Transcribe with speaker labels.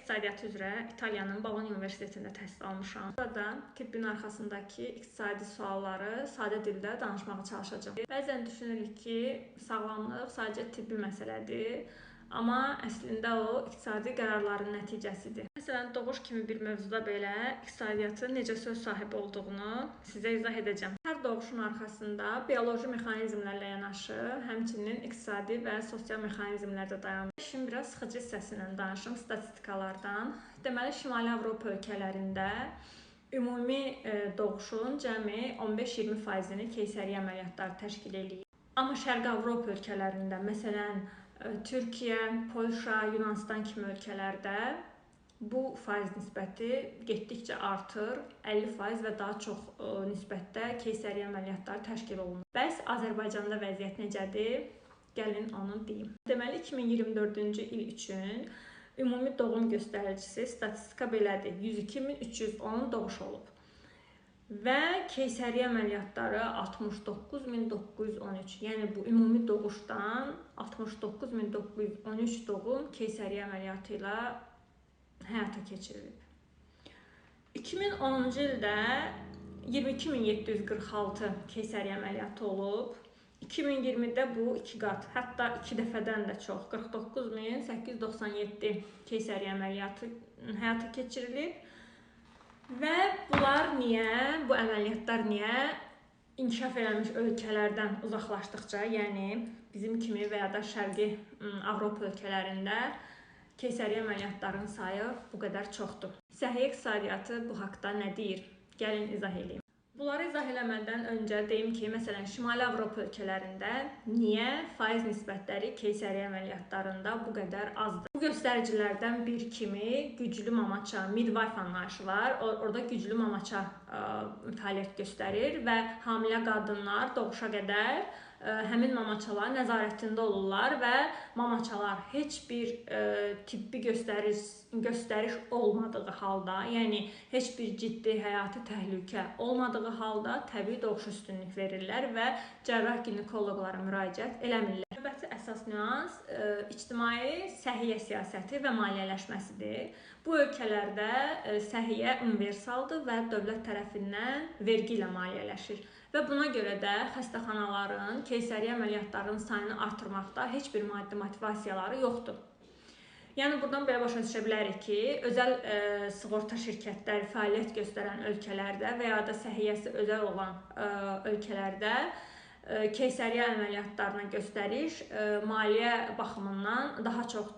Speaker 1: iqtisadiyyatı üzrə İtaliyanın Bologna Universitetində təhsil almışam. Burada tibbin arxasındakı iqtisadi sualları sadə dildə danışmağa çalışacağam. Bəzən düşünürük ki, sağlamlıq sadəcə tibbi məsələdir, amma əslində o iqtisadi qərarların nəticəsidir. Məsələn, doğuş kimi bir mövzuda belə iqtisadiyyatın necə söz sahibi olduğunu sizə izah edəcəm. Hər doğuşun arxasında bioloji mexanizmlərlə yanaşı, həmçinin iqtisadi və sosial mexanizmlər də dayanır. İşin biraz sıxıcı hissəsindən danışım, statistikalardan. Deməli, Şimali Avropa ölkələrində ümumi doğuşun cəmi 15-20%-ni keysəriyyə əməliyyatları təşkil edir. Amma Şərqi Avropa ölkələrində, məsələn, Türkiyə, Polşa, Yunanistan kimi ölkələrdə bu faiz nisbəti getdikcə artır, 50% və daha çox nisbətdə keysəriyyə əməliyyatları təşkil olunur. Bəs Azərbaycanda vəziyyət necədir? Gəlin onu deyim. Deməli, 2024-cü il üçün ümumi doğum göstəricisi statistika belədir. 102.310 doğuş olub. Və keysəriyyə əməliyyatları 69.913. Yəni bu ümumi doğuşdan 69.913 doğum keysəriyyə əməliyyatı ilə həyata keçirilib. 2010-cu ildə 22.746 keysəriyyə əməliyyatı olub. 2020-də bu 2 qat, hətta 2 dəfədən də çox, 49.897 keysəriyyə əməliyyatı həyata keçirilib. Və bunlar niyə, bu əməliyyatlar niyə inkişaf edilmiş ölkələrdən uzaqlaşdıqca, yəni bizim kimi və ya da Şərqi Avropa ölkələrində keysəriyyə əməliyyatlarının sayı bu qədər çoxdur. Səhiyyə iqtisadiyyatı bu haqda nə deyir? Gəlin izah edeyim. Bunları izah eləmədən öncə deyim ki, məsələn, Şimali Avropa ölkələrində niyə faiz nisbətləri keysəriyyə əməliyyatlarında bu qədər azdır? Bu göstəricilərdən bir kimi güclü mamaça, midwife anlayışı var. Orada güclü mamaça fəaliyyət göstərir və hamilə qadınlar doğuşa qədər həmin mamaçalar nəzarətində olurlar və mamaçalar heç bir tibbi göstəriş olmadığı halda, yəni heç bir ciddi həyati təhlükə olmadığı halda təbii doğuş üstünlük verirlər və cərrah ginekoloqlara müraciət eləmirlər. Növbəti əsas nüans ictimai səhiyyə siyasəti və maliyyələşməsidir. Bu ölkələrdə səhiyyə universaldır və dövlət tərəfindən vergi ilə maliyyələşir. Və buna görə də xəstəxanaların keysəriyyə əməliyyatlarının sayını artırmaqda heç bir maddi motivasiyaları yoxdur. Yəni, buradan belə başa düşə bilərik ki, özəl sığorta şirkətləri fəaliyyət göstərən ölkələrdə və ya da səhiyyəsi özəl olan ölkələrdə keysəriyyə əməliyyatlarına göstəriş maliyyə baxımından daha çoxdur.